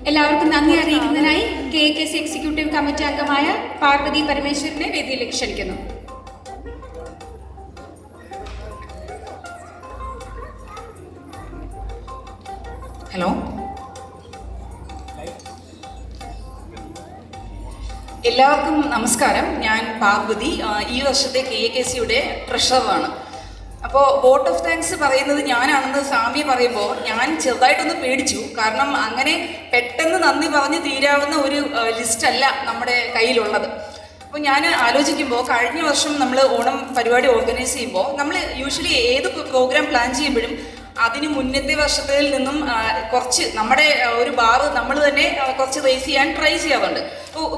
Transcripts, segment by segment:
എല്ലാവർക്കും നന്ദി അറിയിക്കുന്നതിനായി KKC executive committee അംഗമായ പാർവതി പരമേശ്വരനെ വേദിയിലേക്ക് ക്ഷണിക്കുന്നു. ഹലോ, എല്ലാവർക്കും നമസ്കാരം. ഞാൻ പാർവതി, ഈ വർഷത്തെ KKCയുടെ ട്രഷററാണ്. അപ്പോൾ വോട്ട് ഓഫ് താങ്ക്സ് പറയുന്നത് ഞാനാണെന്ന് സ്വാമി പറയുമ്പോൾ ഞാൻ ചെറുതായിട്ടൊന്ന് പേടിച്ചു. കാരണം അങ്ങനെ പെട്ടെന്ന് നന്ദി പറഞ്ഞ് തീരാവുന്ന ഒരു ലിസ്റ്റല്ല നമ്മുടെ കയ്യിലുള്ളത്. അപ്പോൾ ഞാൻ ആലോചിക്കുമ്പോൾ കഴിഞ്ഞ വർഷം നമ്മൾ ഓണം പരിപാടി ഓർഗനൈസ് ചെയ്യുമ്പോൾ നമ്മൾ യൂഷ്വലി ഏത് പ്രോഗ്രാം പ്ലാൻ ചെയ്യുമ്പോഴും അതിന് മുന്നത്തെ വർഷത്തിൽ നിന്നും കുറച്ച് നമ്മുടെ ഒരു ബാറ് നമ്മൾ തന്നെ കുറച്ച് റേസ് ചെയ്യാൻ ട്രൈ ചെയ്യാറുണ്ട്.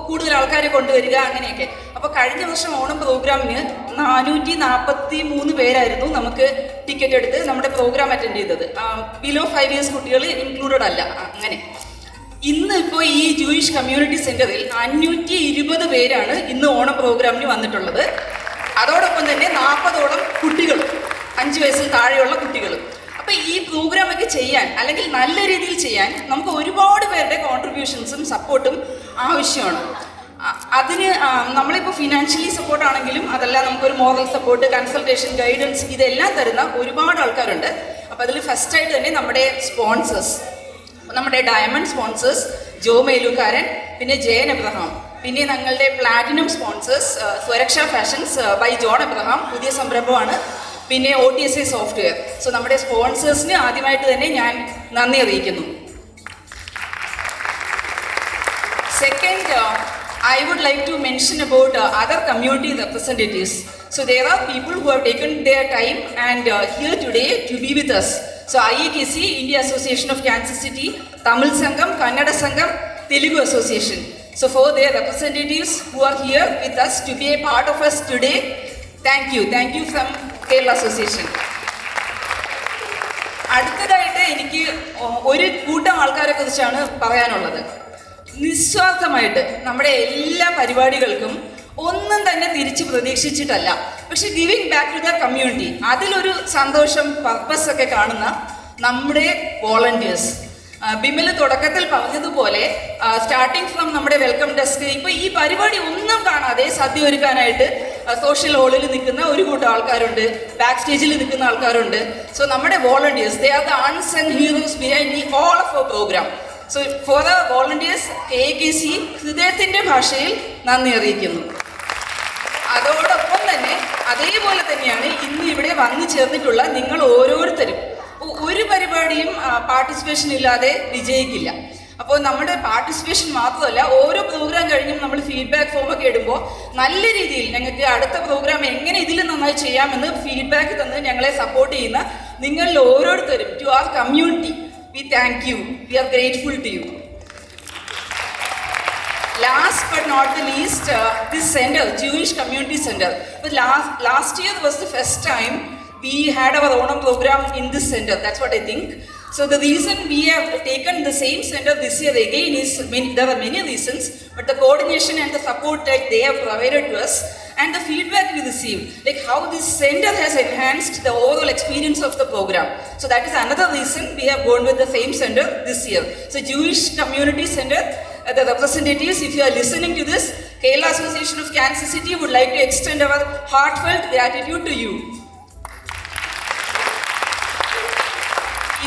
കൂടുതൽ ആൾക്കാരെ കൊണ്ടുവരിക അങ്ങനെയൊക്കെ. അപ്പോൾ കഴിഞ്ഞ വർഷം ഓണം പ്രോഗ്രാമിന് 443 പേരായിരുന്നു നമുക്ക് ടിക്കറ്റ് എടുത്ത് നമ്മുടെ പ്രോഗ്രാം അറ്റൻഡ് ചെയ്തത്. ബിലോ 5 years കുട്ടികൾ ഇൻക്ലൂഡഡ് അല്ല. അങ്ങനെ ഇന്ന് ഇപ്പോൾ ഈ ജൂയിഷ് കമ്മ്യൂണിറ്റി സെൻറ്ററിൽ 520 പേരാണ് ഇന്ന് ഓണം പ്രോഗ്രാമിന് വന്നിട്ടുള്ളത്. അതോടൊപ്പം തന്നെ 40ഓളം കുട്ടികളും 5 വയസ്സിൽ താഴെയുള്ള കുട്ടികളും. അപ്പോൾ ഈ പ്രോഗ്രാമൊക്കെ ചെയ്യാൻ അല്ലെങ്കിൽ നല്ല രീതിയിൽ ചെയ്യാൻ നമുക്ക് ഒരുപാട് പേരുടെ കോൺട്രിബ്യൂഷൻസും സപ്പോർട്ടും ആവശ്യമാണ്. അതിന് നമ്മളിപ്പോൾ ഫിനാൻഷ്യലി സപ്പോർട്ടാണെങ്കിലും അതല്ല നമുക്കൊരു മോറൽ സപ്പോർട്ട്, കൺസൾട്ടേഷൻ, ഗൈഡൻസ് ഇതെല്ലാം തരുന്ന ഒരുപാട് ആൾക്കാരുണ്ട്. അപ്പോൾ അതിൽ ഫസ്റ്റായിട്ട് തന്നെ നമ്മുടെ സ്പോൺസേഴ്സ്, നമ്മുടെ ഡയമണ്ട് സ്പോൺസേഴ്സ് ജോ മേലുകാരൻ, പിന്നെ ജയൻ എബ്രഹാം, പിന്നെ ഞങ്ങളുടെ platinum sponsors Swaraksha fashions by John Abraham, പുതിയ സംരംഭമാണ്, പിന്നെ OTSA സോഫ്റ്റ്വെയർ. സോ നമ്മുടെ സ്പോൺസേഴ്സിന് ആദ്യമായിട്ട് തന്നെ ഞാൻ നന്ദി അറിയിക്കുന്നു. Second, I would like to mention about other community representatives. So there are people who have taken their time and here today to be with us. So IAKC, India Association of Kansas City, Tamil Sangam, Kannada Sangam, Telugu Association. So for their representatives who are here with us to be a part of us today, thank you from Kerala Association. അടുത്തതായിട്ട് എനിക്ക് ഒരു കൂട്ടം ആൾക്കാരെ കുറിച്ചാണ് പറയാനുള്ളത്. നിസ്വാർത്ഥമായിട്ട് നമ്മുടെ എല്ലാ പരിപാടികൾക്കും ഒന്നും തന്നെ തിരിച്ച് പ്രതീക്ഷിച്ചിട്ടല്ല, പക്ഷെ giving back to the community, അതിലൊരു സന്തോഷം, പർപ്പസ് ഒക്കെ കാണുന്ന നമ്മുടെ വോളണ്ടിയേഴ്സ്. ബിമൽ തുടക്കത്തിൽ പറഞ്ഞതുപോലെ സ്റ്റാർട്ടിങ് ഫ്രം നമ്മുടെ വെൽക്കം ഡെസ്ക്, ഇപ്പോൾ ഈ പരിപാടി ഒന്നും കാണാതെ സദ്യ ഒരുക്കാനായിട്ട് സോഷ്യൽ ഹോളിൽ നിൽക്കുന്ന ഒരു കൂട്ടം ആൾക്കാരുണ്ട്, ബാക്ക് സ്റ്റേജിൽ നിൽക്കുന്ന ആൾക്കാരുണ്ട്. സോ നമ്മുടെ volunteers, they are the unsung heroes behind all of our program. So for the volunteers KKC ഹൃദയത്തിൻ്റെ ഭാഷയിൽ നന്ദി അറിയിക്കുന്നു. അതോടൊപ്പം തന്നെ അതേപോലെ തന്നെയാണ് ഇന്ന് ഇവിടെ വന്നു ചേർന്നിട്ടുള്ള നിങ്ങൾ ഓരോരുത്തരും. ഒരു പരിപാടിയും പാർട്ടിസിപ്പേഷൻ ഇല്ലാതെ വിജയിക്കില്ല. അപ്പോൾ നമ്മുടെ പാർട്ടിസിപ്പേഷൻ മാത്രമല്ല, ഓരോ പ്രോഗ്രാം കഴിഞ്ഞും നമ്മൾ ഫീഡ്ബാക്ക് ഫോമൊക്കെ ഇടുമ്പോൾ നല്ല രീതിയിൽ ഞങ്ങൾക്ക് അടുത്ത പ്രോഗ്രാം എങ്ങനെ ഇതിൽ നന്നായി ചെയ്യാമെന്ന് ഫീഡ്ബാക്ക് തന്ന് ഞങ്ങളെ സപ്പോർട്ട് ചെയ്യുന്ന നിങ്ങളിൽ ഓരോരുത്തരും, to our community, we thank you, we are grateful to you. Last but not the least, this center, Jewish Community Center, but last year was the first time we had our Onam program in this center. That's what I think. So the reason we have taken the same center this year again is there are many reasons, but the coordination and the support that they have provided to us and the feedback we received, like how this center has enhanced the overall experience of the program. So that is another reason we have gone with the same center this year. So Jewish Community Center, the representatives, if you are listening to this, Kerala Association of Kansas City would like to extend our heartfelt gratitude to you.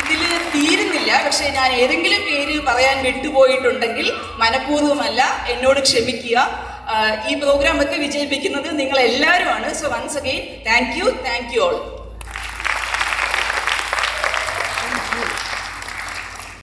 ഇതിൽ തീരുന്നില്ല, പക്ഷേ ഞാൻ ഏതെങ്കിലും പേര് പറയാൻ വിട്ടുപോയിട്ടുണ്ടെങ്കിൽ മനഃപൂർവ്വമല്ല, എന്നോട് ക്ഷമിക്കുക. ഈ പ്രോഗ്രാമൊക്കെ വിജയിപ്പിക്കുന്നത് നിങ്ങളെല്ലാവരുമാണ്. So once again thank you all.